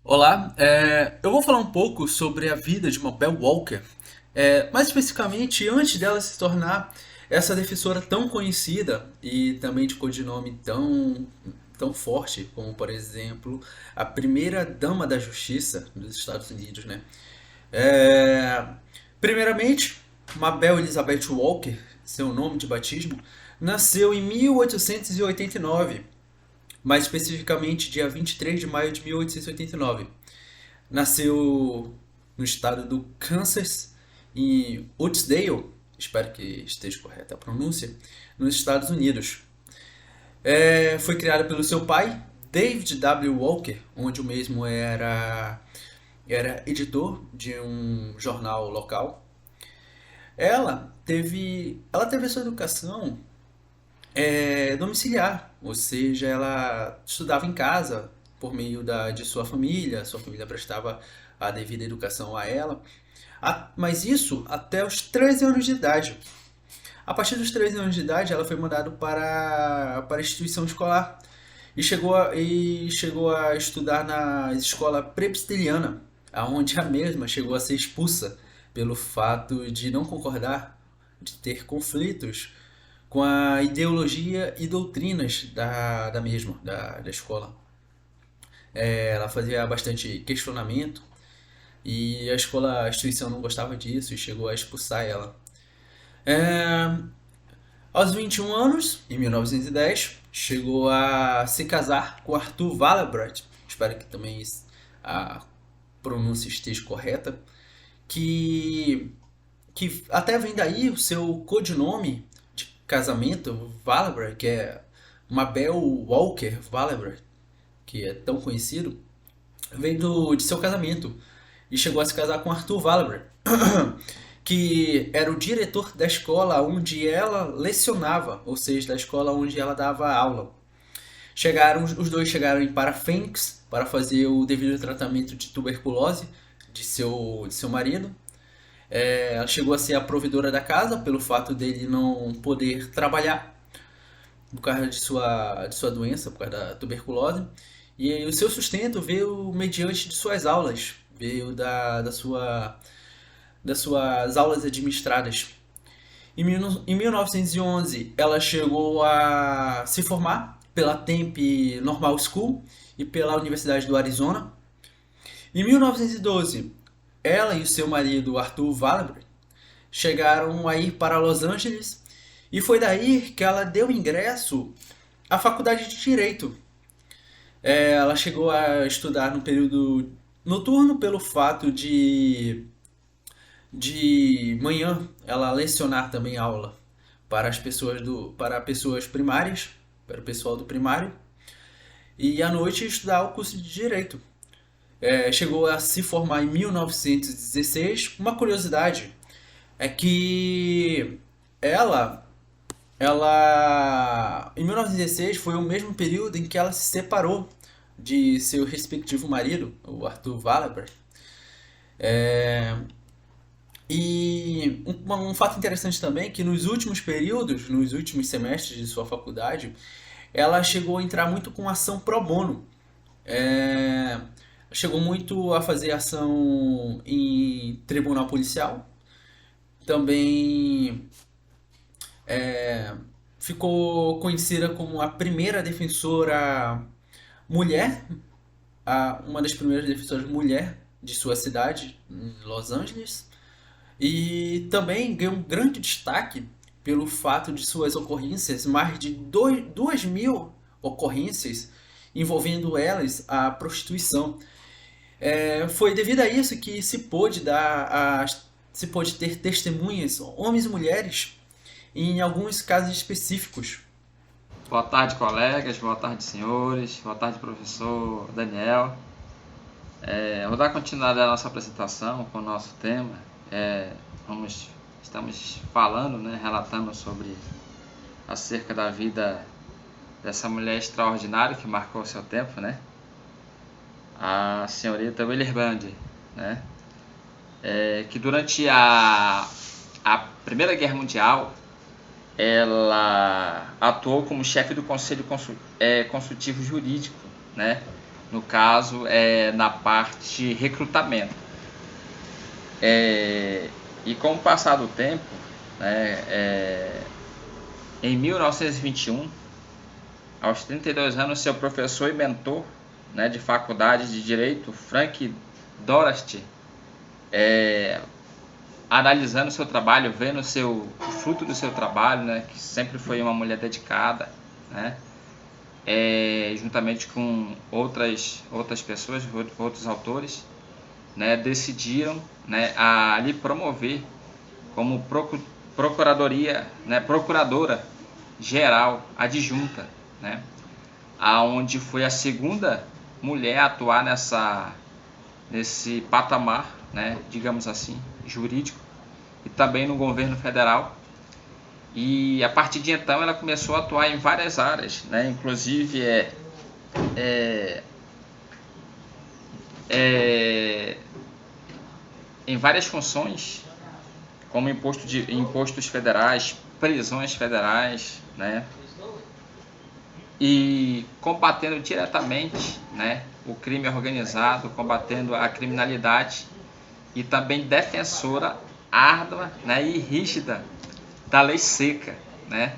Olá, eu vou falar um pouco sobre a vida de Mabel Walker, mais especificamente antes dela se tornar essa defensora tão conhecida e também de codinome tão forte, como por exemplo a primeira dama da Justiça dos Estados Unidos, né? É, Primeiramente, Mabel Elizabeth Walker, seu nome de batismo, nasceu em 1889, mais especificamente dia 23 de maio de 1889. Nasceu no estado do Kansas, em Woodsdale, espero que esteja correta a pronúncia, nos Estados Unidos. Foi criada pelo seu pai, David W. Walker, onde o mesmo era editor de um jornal local. Ela teve a sua educação domiciliar, ou seja, ela estudava em casa por meio de sua família prestava a devida educação a ela, mas isso até os 13 anos de idade. A partir dos 13 anos de idade, ela foi mandada para a instituição escolar e chegou a estudar na escola presbiteriana, aonde a mesma chegou a ser expulsa pelo fato de não concordar, de ter conflitos com a ideologia e doutrinas da mesma, da escola. Ela fazia bastante questionamento e a instituição não gostava disso e chegou a expulsar ela. É, Aos 21 anos, em 1910, chegou a se casar com Arthur Wallenberg, espero que também a pronúncia esteja correta, que, que até vem daí o seu codinome de casamento, Wallenberg, que é Mabel Walker Wallenberg, que é tão conhecido, veio de seu casamento e chegou a se casar com Arthur Wallenberg, que era o diretor da escola onde ela lecionava, ou seja, da escola onde ela dava aula. Os dois chegaram para Phoenix para fazer o devido tratamento de tuberculose de seu marido. Ela chegou a ser a provedora da casa pelo fato dele não poder trabalhar por causa de sua doença, por causa da tuberculose. E o seu sustento veio mediante de suas aulas, veio das suas aulas administradas. Em 1911, ela chegou a se formar pela Tempe Normal School e pela Universidade do Arizona. Em 1912, ela e o seu marido Arthur Wallenberg chegaram a ir para Los Angeles e foi daí que ela deu ingresso à faculdade de Direito. Ela chegou a estudar no período noturno pelo fato de manhã ela lecionar também aula para pessoas primárias, para o pessoal do primário, e à noite estudar o curso de Direito. Chegou a se formar em 1916. Uma curiosidade é que ela em 1916 foi o mesmo período em que ela se separou de seu respectivo marido, o Arthur Wallenberg. E um fato interessante também é que nos últimos períodos, nos últimos semestres de sua faculdade, ela chegou a entrar muito com ação pro bono. É, Chegou muito a fazer ação em tribunal policial. Também ficou conhecida como a primeira defensora mulher, uma das primeiras defensoras mulher de sua cidade, em Los Angeles. E também ganhou um grande destaque pelo fato de suas ocorrências, mais de 2.000 ocorrências envolvendo elas a prostituição. Foi devido a isso que se pôde ter testemunhas, homens e mulheres, em alguns casos específicos. Boa tarde, colegas. Boa tarde, senhores. Boa tarde, professor Daniel. Vou dar continuidade à nossa apresentação com o nosso tema. É, Estamos falando, né, relatando sobre acerca da vida dessa mulher extraordinária que marcou o seu tempo, né? A senhorita Willie Bundy, né? Que durante a Primeira Guerra Mundial ela atuou como chefe do Conselho Consultivo Jurídico, né, no caso, na parte recrutamento. E com o passar do tempo, né, em 1921, aos 32 anos, seu professor e mentor, né, de faculdade de Direito, Frank Doherty, analisando o seu trabalho, vendo o fruto do seu trabalho, né, que sempre foi uma mulher dedicada, né, juntamente com outras pessoas, outros autores, né, decidiram, né, a lhe promover como procuradora geral adjunta, né, aonde foi a segunda mulher a atuar nesse patamar, né, digamos assim, jurídico, e também no governo federal. E a partir de então ela começou a atuar em várias áreas, né, inclusive em várias funções, como impostos federais, prisões federais, né, e combatendo diretamente, né, o crime organizado, combatendo a criminalidade, e também defensora árdua, né, e rígida da lei seca, né,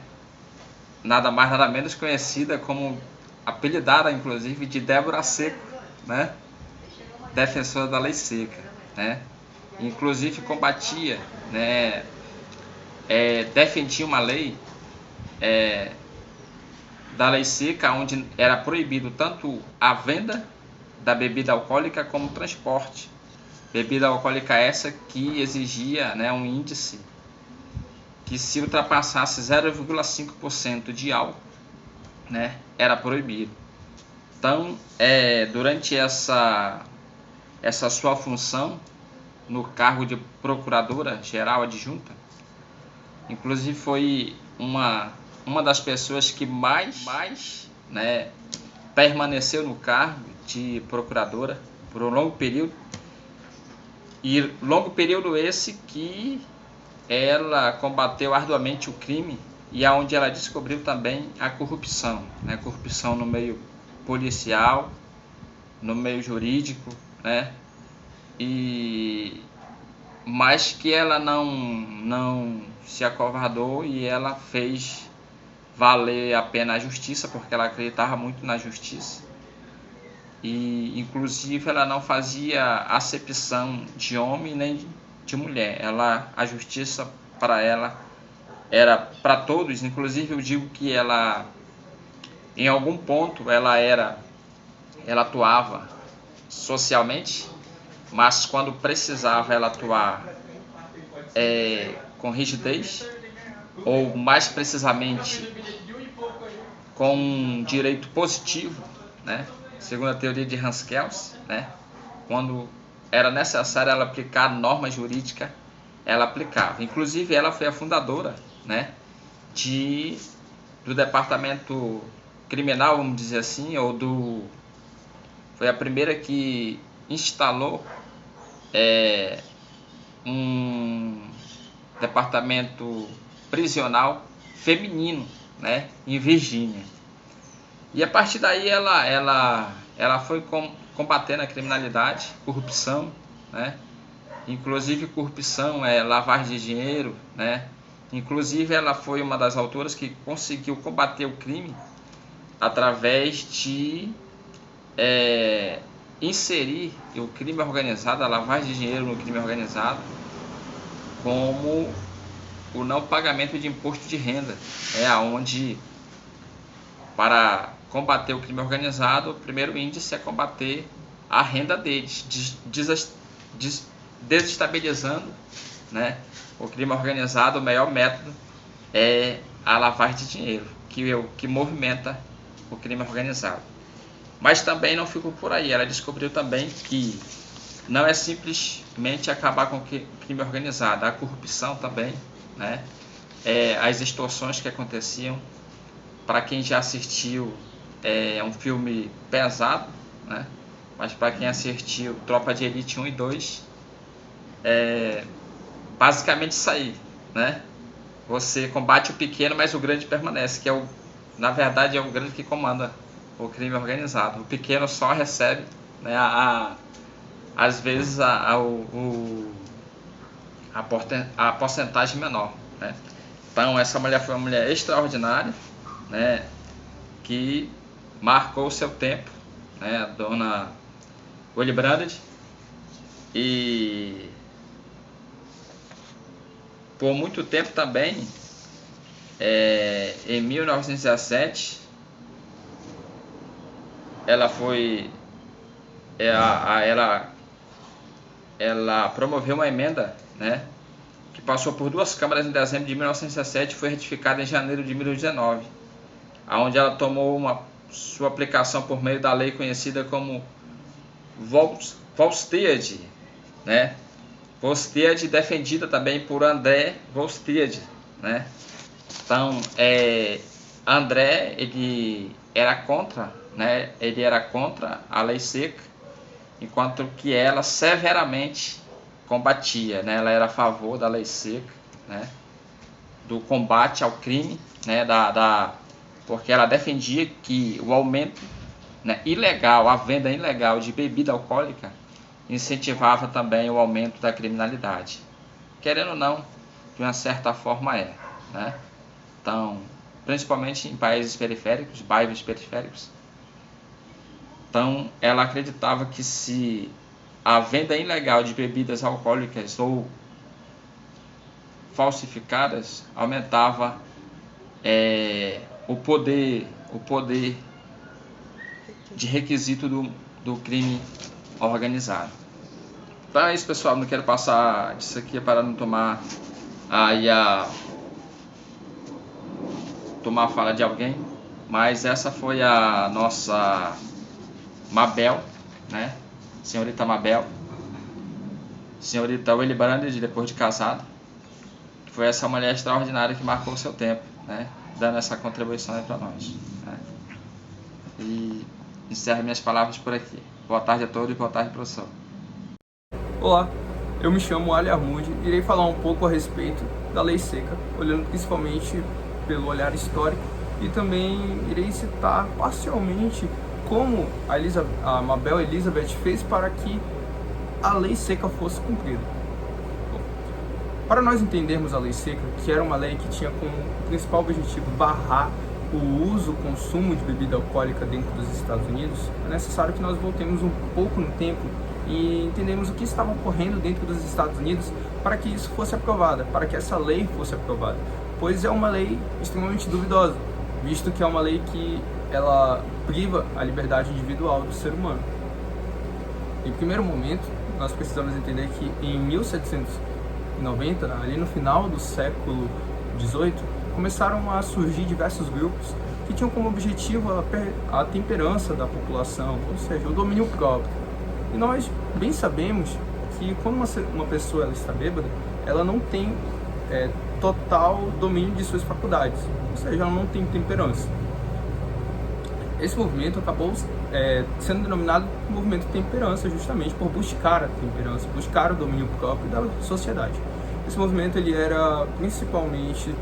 nada mais nada menos conhecida como, apelidada inclusive de Débora Seco, né, defensora da lei seca, né, inclusive combatia, né, defendia uma lei da lei seca, onde era proibido tanto a venda da bebida alcoólica como o transporte. Bebida alcoólica essa que exigia, né, um índice que, se ultrapassasse 0,5% de álcool, né, era proibido. Então, durante essa sua função no cargo de procuradora geral adjunta, inclusive foi uma das pessoas que mais, né, permaneceu no cargo de procuradora por um longo período, e longo período esse que ela combateu arduamente o crime, e aonde ela descobriu também a corrupção, né, corrupção no meio policial, no meio jurídico, né, mas que ela não se acovardou, e ela fez valer a pena a justiça, porque ela acreditava muito na justiça, e inclusive ela não fazia acepção de homem nem de mulher. A justiça para ela era para todos. Inclusive eu digo que ela, em algum ponto, ela atuava socialmente, mas quando precisava ela atuar com rigidez, ou mais precisamente com um direito positivo, né, segundo a teoria de Hans Kelsen, né, quando era necessário ela aplicar norma jurídica, ela aplicava. Inclusive ela foi a fundadora, né, do departamento criminal, vamos dizer assim, foi a primeira que instalou um departamento prisional feminino, né, em Virgínia. E a partir daí ela foi combatendo a criminalidade, corrupção, né? Inclusive corrupção lavagem de dinheiro, né? Inclusive ela foi uma das autoras que conseguiu combater o crime através de inserir o crime organizado, a lavagem de dinheiro no crime organizado, como o não pagamento de imposto de renda, onde, para combater o crime organizado, o primeiro índice é combater a renda deles, desestabilizando, né, o crime organizado. O melhor método é a lavagem de dinheiro, que movimenta o crime organizado. Mas também não ficou por aí. Ela descobriu também que não é simplesmente acabar com o crime organizado, a corrupção também, né? As extorsões que aconteciam. Para quem já assistiu, é um filme pesado, né? Mas para quem assistiu Tropa de Elite 1 e 2, basicamente isso aí, né? Você combate o pequeno, mas o grande permanece, na verdade é o grande que comanda o crime organizado. O pequeno só recebe, né, às vezes a porcentagem menor, né? Então essa mulher foi uma mulher extraordinária, né, que marcou o seu tempo, né, a dona Willy Brandt, e por muito tempo também, em 1917, ela promoveu uma emenda, né, que passou por duas câmaras em dezembro de 1917 e foi retificada em janeiro de 2019, onde ela tomou sua aplicação por meio da lei conhecida como Volstead, né? Volstead, defendida também por André Volstead, né? Então, André, ele era contra, né? Ele era contra a lei seca, enquanto que ela severamente combatia, né? Ela era a favor da lei seca, né? Do combate ao crime, né? Porque ela defendia que o aumento, né, ilegal, a venda ilegal de bebida alcoólica incentivava também o aumento da criminalidade. Querendo ou não, de uma certa forma né? Então, principalmente em países periféricos, bairros periféricos. Então, ela acreditava que se a venda ilegal de bebidas alcoólicas ou falsificadas aumentava o poder de requisito do crime organizado. Então é isso, pessoal, não quero passar disso aqui para não tomar tomar a fala de alguém, mas essa foi a nossa Mabel, né? Senhorita Mabel, senhorita Willy Brandt, depois de casada, foi essa mulher extraordinária que marcou o seu tempo, né? Dando essa contribuição aí para nós, né? E encerro minhas palavras por aqui. Boa tarde a todos e boa tarde, professor. Olá, eu me chamo Ali Armude e irei falar um pouco a respeito da lei seca, olhando principalmente pelo olhar histórico, e também irei citar parcialmente como a Mabel Elizabeth fez para que a lei seca fosse cumprida. Bom, para nós entendermos a lei seca, que era uma lei que tinha como principal objetivo barrar o uso, o consumo de bebida alcoólica dentro dos Estados Unidos, é necessário que nós voltemos um pouco no tempo e entendemos o que estava ocorrendo dentro dos Estados Unidos para que isso fosse aprovado, para que essa lei fosse aprovada, pois é uma lei extremamente duvidosa, visto que é uma lei que ela priva a liberdade individual do ser humano. Em primeiro momento, nós precisamos entender que em 1790, ali no final do século XVIII, começaram a surgir diversos grupos que tinham como objetivo a temperança da população, ou seja, o domínio próprio. E nós bem sabemos que quando uma pessoa ela está bêbada, ela não tem total domínio de suas faculdades, ou seja, ela não tem temperança. Esse movimento acabou sendo denominado movimento de temperança, justamente por buscar a temperança, buscar o domínio próprio da sociedade. Esse movimento ele era principalmente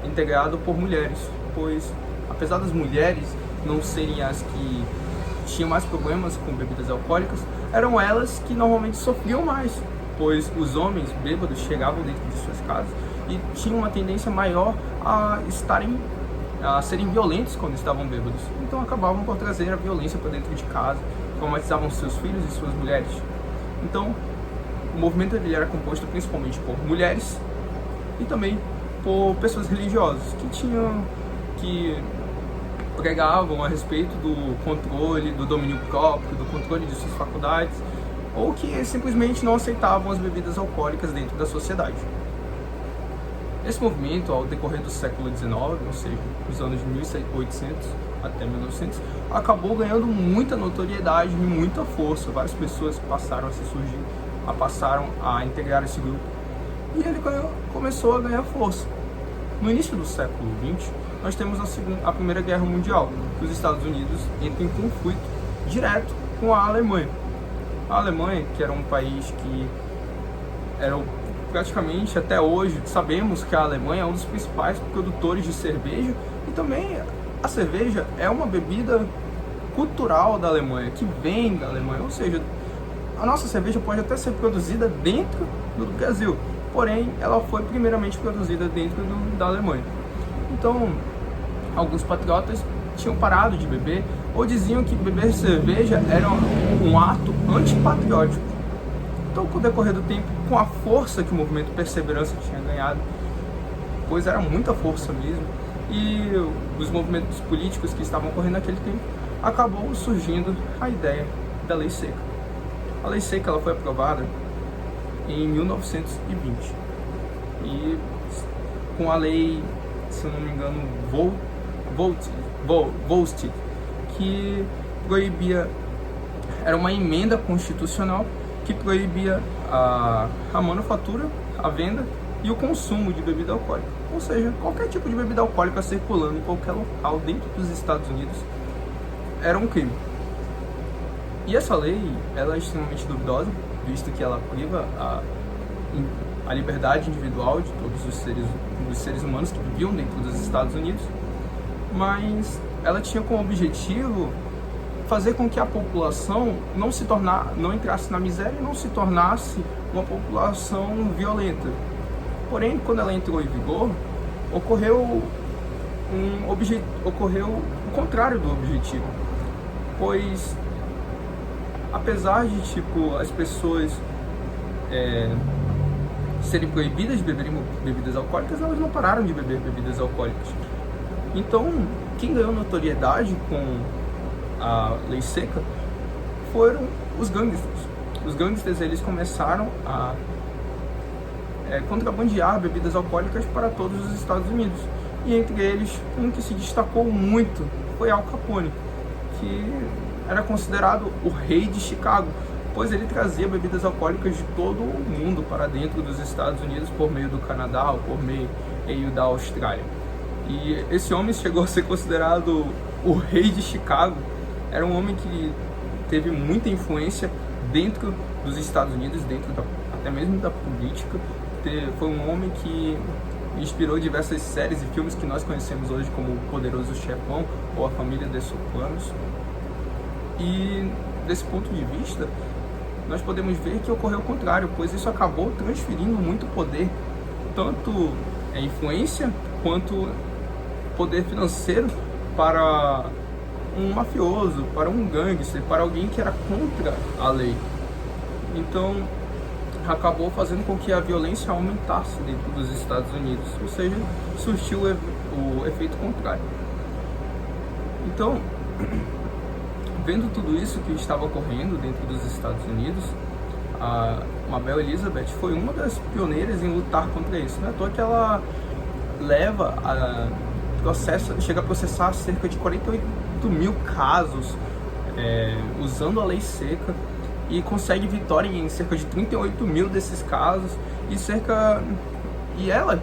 integrado por mulheres, pois apesar das mulheres não serem as que tinham mais problemas com bebidas alcoólicas, eram elas que normalmente sofriam mais, pois os homens bêbados chegavam dentro de suas casas e tinham uma tendência maior a serem violentos quando estavam bêbados. Então acabavam por trazer a violência para dentro de casa, traumatizavam seus filhos e suas mulheres. Então o movimento ele era composto principalmente por mulheres e também por pessoas religiosas que pregavam a respeito do controle, do domínio próprio, do controle de suas faculdades, ou que simplesmente não aceitavam as bebidas alcoólicas dentro da sociedade. Esse movimento, ao decorrer do século XIX, ou seja, dos anos de 1800 até 1900, acabou ganhando muita notoriedade e muita força. Várias pessoas passaram a se surgir, passaram a integrar esse grupo, e ele começou a ganhar força. No início do século XX, nós temos a Primeira Guerra Mundial, que os Estados Unidos entram em conflito direto com a Alemanha. A Alemanha, que era um país que era praticamente, até hoje, sabemos que a Alemanha é um dos principais produtores de cerveja, e também a cerveja é uma bebida cultural da Alemanha, que vem da Alemanha. Ou seja, a nossa cerveja pode até ser produzida dentro do Brasil, porém ela foi primeiramente produzida dentro da Alemanha. Então, alguns patriotas tinham parado de beber, ou diziam que beber cerveja era um ato antipatriótico. Então, com o decorrer do tempo, com a força que o movimento Perseverança tinha ganhado, pois era muita força mesmo, e os movimentos políticos que estavam ocorrendo naquele tempo, acabou surgindo a ideia da Lei Seca. A Lei Seca ela foi aprovada em 1920, e com a lei, se eu não me engano, Volstead, que proibia, era uma emenda constitucional que proibia a manufatura, a venda e o consumo de bebida alcoólica. Ou seja, qualquer tipo de bebida alcoólica circulando em qualquer local dentro dos Estados Unidos era um crime. E essa lei ela é extremamente duvidosa, visto que ela priva a liberdade individual de todos os seres humanos que viviam dentro dos Estados Unidos, mas ela tinha como objetivo fazer com que a população não entrasse na miséria e não se tornasse uma população violenta. Porém, quando ela entrou em vigor, ocorreu o contrário do objetivo, pois apesar de as pessoas serem proibidas de beberem bebidas alcoólicas, elas não pararam de beber bebidas alcoólicas. Então, quem ganhou notoriedade com a Lei Seca foram os gangsters. Os gangsters eles começaram a contrabandear bebidas alcoólicas para todos os Estados Unidos. E entre eles, um que se destacou muito foi Al Capone, que era considerado o rei de Chicago, pois ele trazia bebidas alcoólicas de todo o mundo para dentro dos Estados Unidos por meio do Canadá ou por meio da Austrália. E esse homem chegou a ser considerado o rei de Chicago. Era um homem que teve muita influência dentro dos Estados Unidos, até mesmo da política. Foi um homem que inspirou diversas séries e filmes que nós conhecemos hoje, como O Poderoso Chefão ou A Família dos Sopranos. E desse ponto de vista, nós podemos ver que ocorreu o contrário, pois isso acabou transferindo muito poder, tanto influência quanto poder financeiro, para um mafioso, para um gangster, para alguém que era contra a lei. Então, acabou fazendo com que a violência aumentasse dentro dos Estados Unidos, ou seja, surtiu o efeito contrário. Então, vendo tudo isso que estava ocorrendo dentro dos Estados Unidos, a Mabel Elizabeth foi uma das pioneiras em lutar contra isso. Não é à toa que ela chega a processar cerca de 48 mil casos usando a Lei Seca, e consegue vitória em cerca de 38 mil desses casos, e ela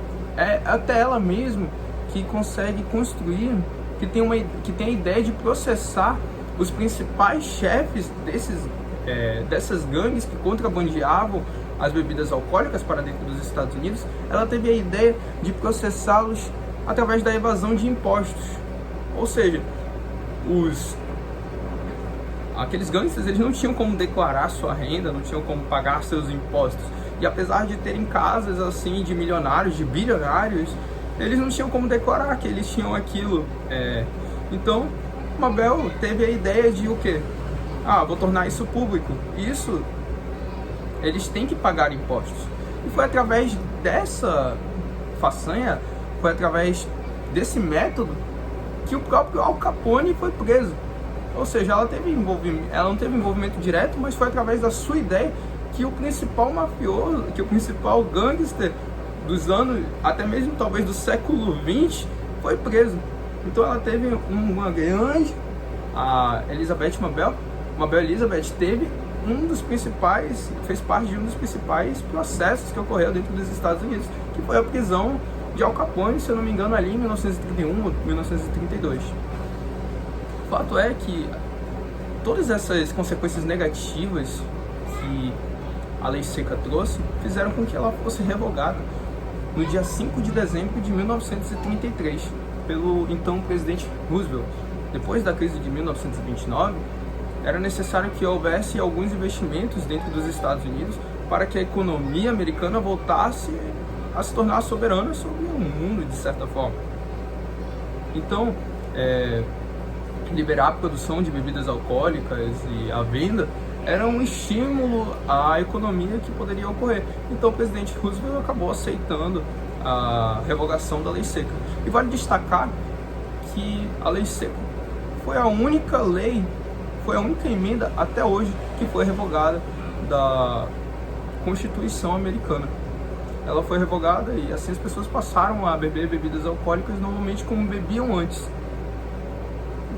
até ela mesma que consegue construir, que tem a ideia de processar os principais chefes dessas gangues que contrabandeavam as bebidas alcoólicas para dentro dos Estados Unidos. Ela teve a ideia de processá-los através da evasão de impostos. Ou seja, aqueles gangsters eles não tinham como declarar sua renda, não tinham como pagar seus impostos. E apesar de terem casas assim de milionários, de bilionários, eles não tinham como declarar que eles tinham aquilo. Então, Mabel teve a ideia de o quê? Vou tornar isso público. Eles têm que pagar impostos. E foi através dessa façanha, foi através desse método que o próprio Al Capone foi preso. Ou seja, ela não teve envolvimento direto, mas foi através da sua ideia que o principal mafioso, que o principal gangster dos anos, até mesmo talvez do século XX, foi preso. Então ela teve uma grande... A Mabel Elizabeth fez parte de um dos principais processos que ocorreu dentro dos Estados Unidos, que foi a prisão de Al Capone, se eu não me engano, ali em 1931 ou 1932. O fato é que todas essas consequências negativas que a Lei Seca trouxe fizeram com que ela fosse revogada no dia 5 de dezembro de 1933 pelo então presidente Roosevelt. depois da crise de 1929, era necessário que houvesse alguns investimentos dentro dos Estados Unidos para que a economia americana voltasse a se tornar soberana sobre o mundo, de certa forma. Então, liberar a produção de bebidas alcoólicas e a venda era um estímulo à economia que poderia ocorrer. Então o presidente Roosevelt acabou aceitando a revogação da lei seca. E vale destacar que a lei seca foi a única emenda até hoje que foi revogada da Constituição americana. Ela foi revogada e assim as pessoas passaram a beber bebidas alcoólicas normalmente como bebiam antes.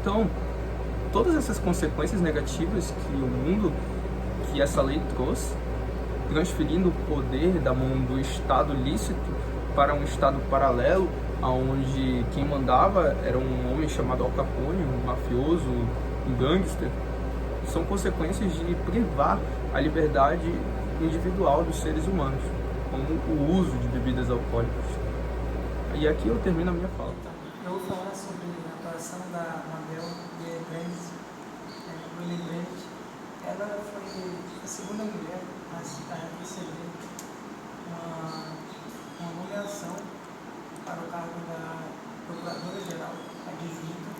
Então, todas essas consequências negativas que essa lei trouxe, transferindo o poder da mão do Estado lícito para um Estado paralelo, onde quem mandava era um homem chamado Al Capone, um mafioso, um gangster, são consequências de privar a liberdade individual dos seres humanos, como o uso de bebidas alcoólicas. E aqui eu termino a minha fala. Eu vou falar sobre a atuação da Mabel Wiley Brandt. Ela foi a segunda mulher a receber uma nomeação para o cargo da Procuradora-Geral Adjunta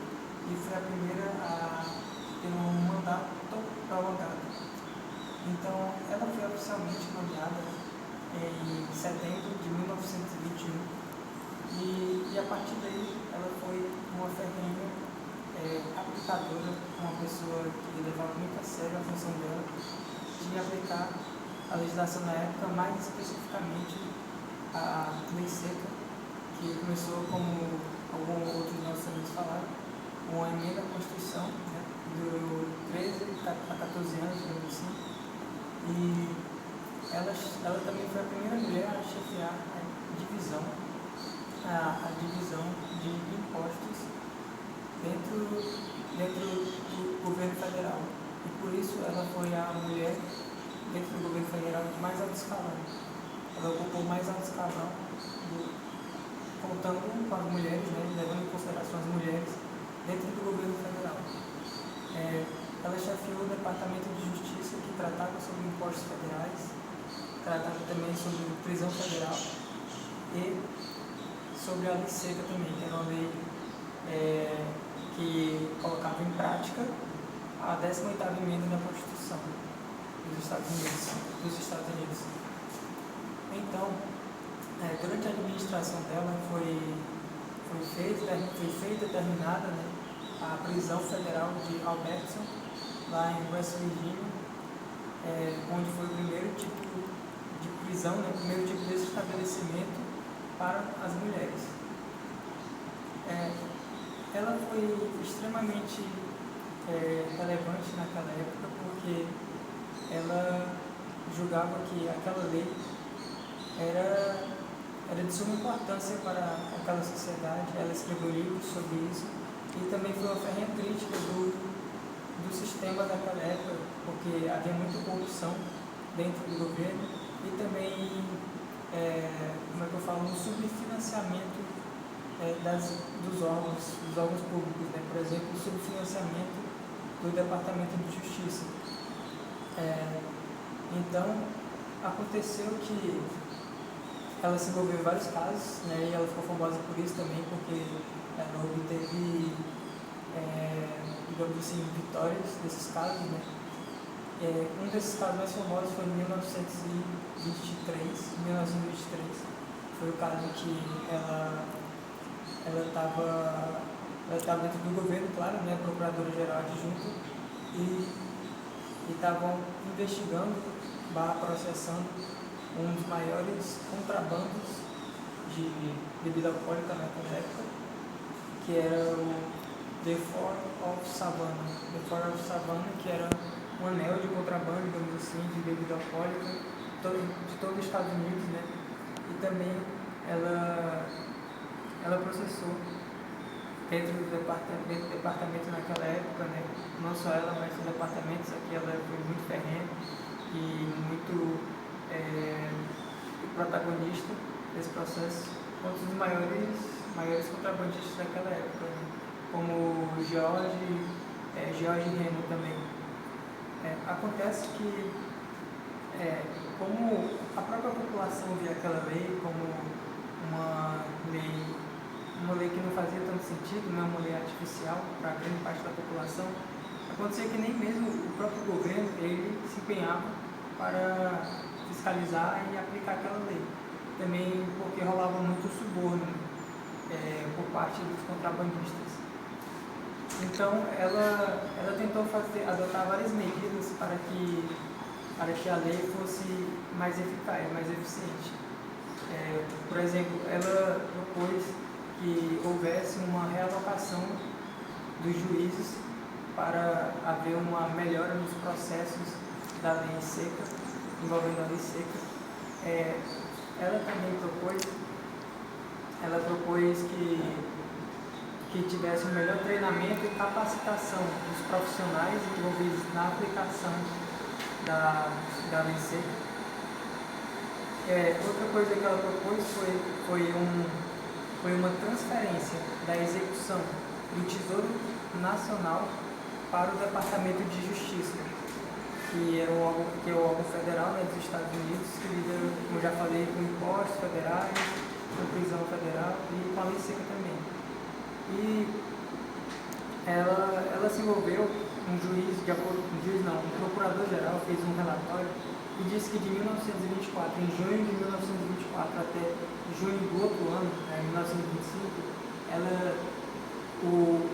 e foi a primeira a ter um mandato prolongado. Então, ela foi oficialmente nomeada em setembro de 1921 e a partir daí ela foi uma ferrenha aplicadora, uma pessoa que levava muito a sério a função dela de aplicar a legislação na época, mais especificamente a lei seca, que começou, como alguns outros nossos amigos falaram, uma emenda à Constituição, né, durou 13 a 14 anos, digamos assim, e ela também foi a primeira mulher a chefiar a divisão de impostos dentro do governo federal. E por isso ela foi a mulher dentro do governo federal de mais alto escalão. Ela ocupou o mais alto escalão, contando com as mulheres, né, levando em consideração as mulheres dentro do governo federal. Ela chefiou o Departamento de Justiça, que tratava sobre impostos federais, tratava também sobre prisão federal e sobre a lei seca também, que era uma lei que colocava em prática a 18ª emenda da Constituição dos Estados Unidos. Então, durante a administração dela foi feita e terminada, né, a prisão federal de Albertson, lá em West Virginia, onde foi o primeiro tipo de prisão, né, o primeiro tipo de estabelecimento para as mulheres. Ela foi extremamente relevante naquela época porque ela julgava que aquela lei era de suma importância para aquela sociedade. Ela escreveu livros sobre isso e também foi uma ferrenha crítica do sistema daquela época, porque havia muita corrupção dentro do governo e também, um subfinanciamento dos órgãos públicos, né? Por exemplo, o subfinanciamento do Departamento de Justiça. Então, aconteceu que ela se envolveu em vários casos, né? E ela ficou famosa por isso também, porque ela obteve, digamos assim, vitórias desses casos, né? Um desses casos mais famosos foi em 1923, foi o caso que ela estava dentro do governo, claro, né, Procuradora-Geral Adjunta, e estavam investigando, processando um dos maiores contrabandos de bebida alcoólica naquela época, que era o The Fort of Savannah, que era um anel de contrabando, digamos assim, de bebida alcoólica de todo os Estados Unidos, né? E também ela processou dentro do departamento naquela época, né? Não só ela, mas os departamentos aqui, ela foi muito ferrenha e muito protagonista desse processo, um dos maiores contrabandistas daquela época, né? como George Reno também. Acontece que, como a própria população via aquela lei como uma lei que não fazia tanto sentido, não é uma lei artificial para grande parte da população, acontecia que nem mesmo o próprio governo ele se empenhava para fiscalizar e aplicar aquela lei. Também porque rolava muito suborno por parte dos contrabandistas. Então ela tentou adotar várias medidas para que a lei fosse mais eficaz, mais eficiente. Por exemplo, ela propôs que houvesse uma realocação dos juízes para haver uma melhora nos processos da lei seca, envolvendo a lei seca. Ela também propôs que tivesse um melhor treinamento e capacitação dos profissionais envolvidos na aplicação da lei seca. Outra coisa que ela propôs foi uma transferência da execução do Tesouro Nacional para o Departamento de Justiça, que é o órgão federal, né, dos Estados Unidos, que lida, como já falei, com impostos federais, com prisão federal e com a lei seca também. E ela se envolveu, um procurador-geral fez um relatório e disse que de 1924, em junho de 1924 até junho do outro ano, 1925, o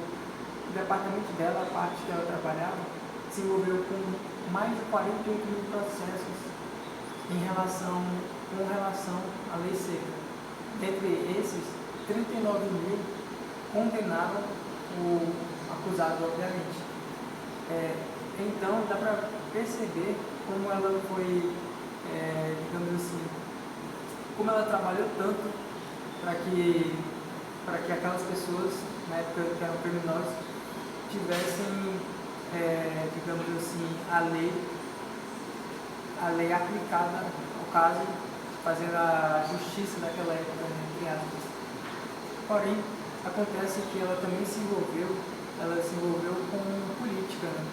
departamento dela, a parte que ela trabalhava, se envolveu com mais de 48 mil processos com relação à lei seca. Dentre esses, 39 mil condenaram o acusado, obviamente. Então, dá para perceber como ela foi, digamos assim, como ela trabalhou tanto para que aquelas pessoas, na época que eram criminosos, tivessem, digamos assim, a lei aplicada ao caso, fazendo a justiça daquela época, entre aspas. Porém, acontece que ela também se envolveu com política, né?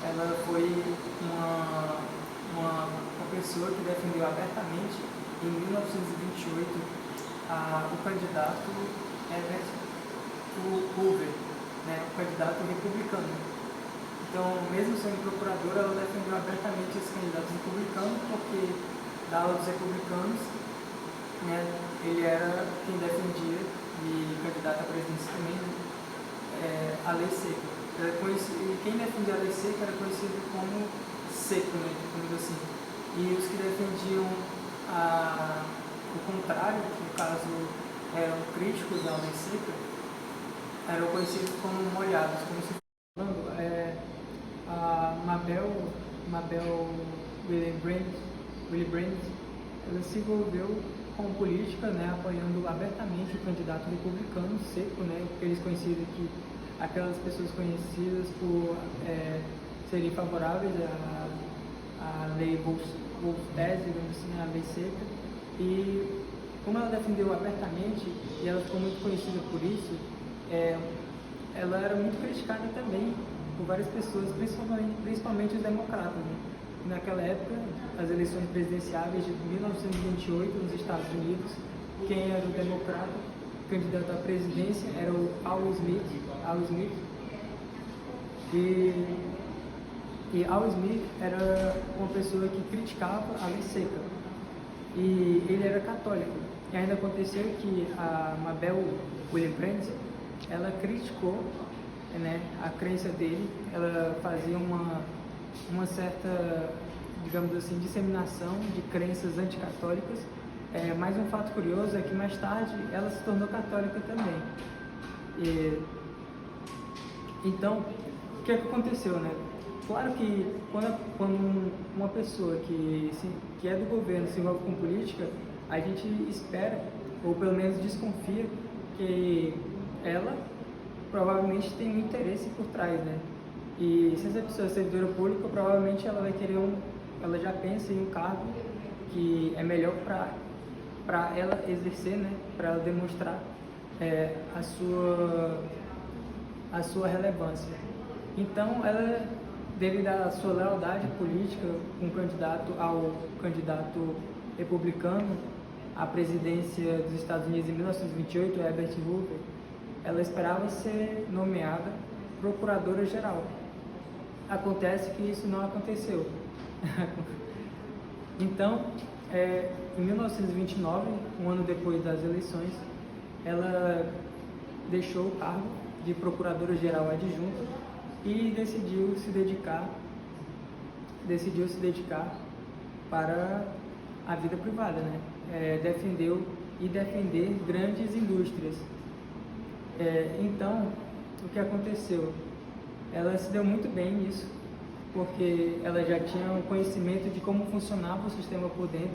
Ela foi uma pessoa que defendeu abertamente, em 1928, o candidato Herbert Hoover, né, o candidato republicano. Então, mesmo sendo procuradora, ela defendeu abertamente esse candidato republicano, porque da ala dos republicanos, né, ele era quem defendia, e candidato à presidência também, a lei seca. Quem defendia a lei seca era conhecido como seco, né, digamos assim. E os que defendiam o contrário, que no caso eram críticos da lei seca, eram conhecidos como molhados. Como se falando, a Mabel Willie Brandt, ela se envolveu com política, né, apoiando abertamente o candidato republicano seco, né, porque eles conheciam que aquelas pessoas conhecidas por serem favoráveis à lei Voltaire, digamos assim, a lei seca. E como ela defendeu abertamente e ela ficou muito conhecida por isso, ela era muito criticada também por várias pessoas, principalmente os democratas, né? Naquela época, as eleições presidenciais de 1928 nos Estados Unidos, quem era o democrata candidato à presidência era o Al Smith. E Al Smith era uma pessoa que criticava a lei seca. E ele era católico. E ainda aconteceu que a Mabel Willie Brandt, ela criticou, né, a crença dele. Ela fazia uma certa, digamos assim, disseminação de crenças anticatólicas. Mas um fato curioso é que mais tarde ela se tornou católica também. Então, o que aconteceu, né? Claro que quando uma pessoa que é do governo se envolve com política, a gente espera, ou pelo menos desconfia, que ela provavelmente tem um interesse por trás, né? E se essa pessoa é servidora pública, provavelmente ela vai querer ela já pensa em um cargo que é melhor para ela exercer, né? Para ela demonstrar a a sua relevância. Então, ela, devido à sua lealdade política com ao candidato republicano à presidência dos Estados Unidos em 1928, Herbert Hoover, ela esperava ser nomeada procuradora-geral. Acontece que isso não aconteceu. Então, em 1929, um ano depois das eleições, ela deixou o cargo de procuradora-geral adjunta e decidiu se dedicar para a vida privada, né? Defender grandes indústrias. Então, o que aconteceu? Ela se deu muito bem nisso, porque ela já tinha um conhecimento de como funcionava o sistema por dentro.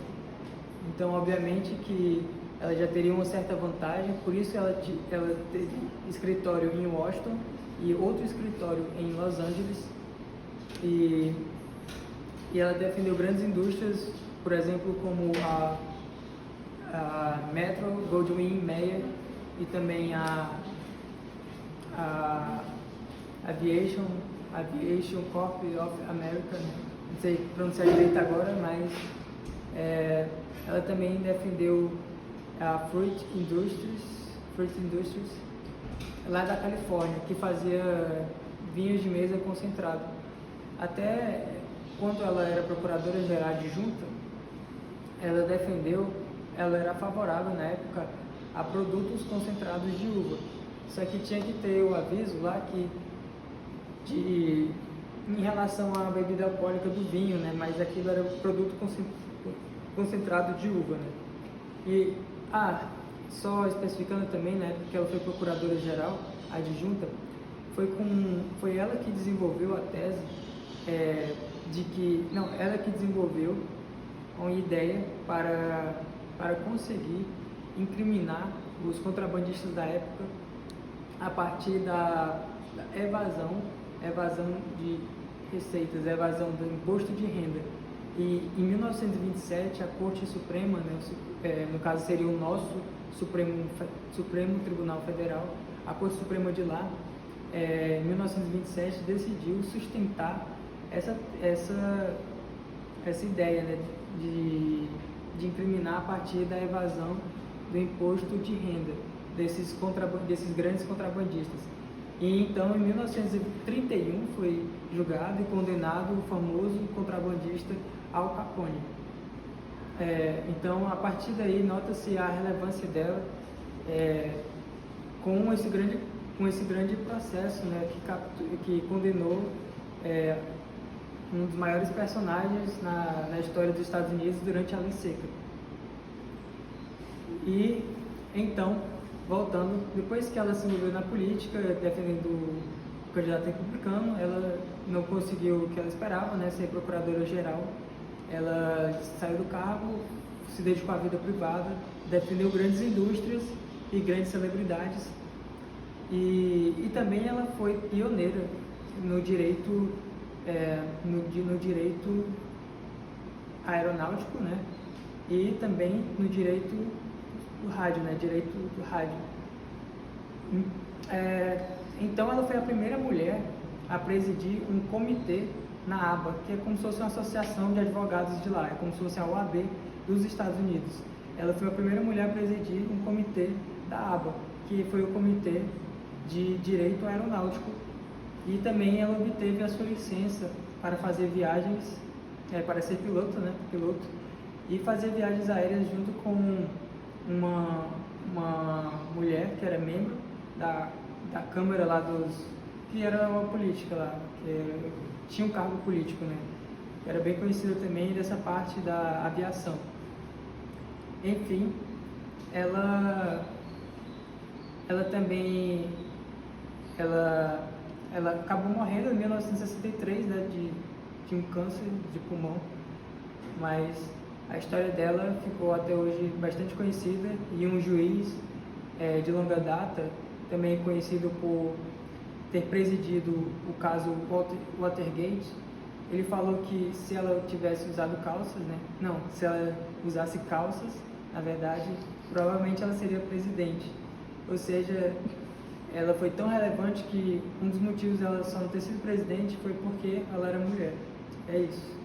Então, obviamente que ela já teria uma certa vantagem, por isso ela teve escritório em Washington e outro escritório em Los Angeles. E ela defendeu grandes indústrias, por exemplo, como a Metro Goldwyn Mayer e também a Aviation Corp of America, não sei pronunciar direito agora, mas ela também defendeu a Fruit Industries lá da Califórnia, que fazia vinhos de mesa concentrado. Até quando ela era procuradora-geral adjunta, ela era favorável na época a produtos concentrados de uva. Só que tinha que ter o aviso lá em relação à bebida alcoólica do vinho, né? Mas aquilo era produto concentrado de uva, né? E, só especificando também, né, porque ela foi procuradora-geral adjunta, foi ela que desenvolveu a tese ela que desenvolveu uma ideia para conseguir incriminar os contrabandistas da época a partir da evasão de receitas, evasão do imposto de renda. E em 1927 a Corte Suprema, né, no caso seria o nosso Supremo Tribunal Federal, a Corte Suprema de lá, em 1927 decidiu sustentar essa ideia, né, de incriminar a partir da evasão do imposto de renda desses grandes contrabandistas. E então, em 1931, foi julgado e condenado o famoso contrabandista Al Capone. Então, a partir daí, nota-se a relevância dela com esse grande processo, né, que condenou um dos maiores personagens na história dos Estados Unidos durante a Lei Seca. E, então, voltando, depois que ela se envolveu na política, defendendo o candidato republicano, ela não conseguiu o que ela esperava, né, ser procuradora-geral. Ela saiu do cargo, se dedicou à vida privada, defendeu grandes indústrias e grandes celebridades. E também ela foi pioneira no direito, no direito aeronáutico, né, e também no direito do rádio, né? Direito do rádio. Então ela foi a primeira mulher a presidir um comitê na ABA, que é como se fosse uma associação de advogados de lá, é como se fosse a OAB dos Estados Unidos. Ela foi a primeira mulher a presidir um comitê da ABA, que foi o Comitê de Direito Aeronáutico, e também ela obteve a sua licença para fazer viagens, para ser piloto, né? E fazer viagens aéreas junto com uma mulher que era membro da Câmara lá que era uma política lá, que tinha um cargo político, né? Era bem conhecida também dessa parte da aviação. Enfim, ela também acabou morrendo em 1963, né, de um câncer de pulmão, mas a história dela ficou até hoje bastante conhecida, e um juiz de longa data, também conhecido por ter presidido o caso Watergate, ele falou que se ela tivesse usado calças, né? Não, se ela usasse calças, na verdade, provavelmente ela seria presidente. Ou seja, ela foi tão relevante que um dos motivos dela só não ter sido presidente foi porque ela era mulher. É isso.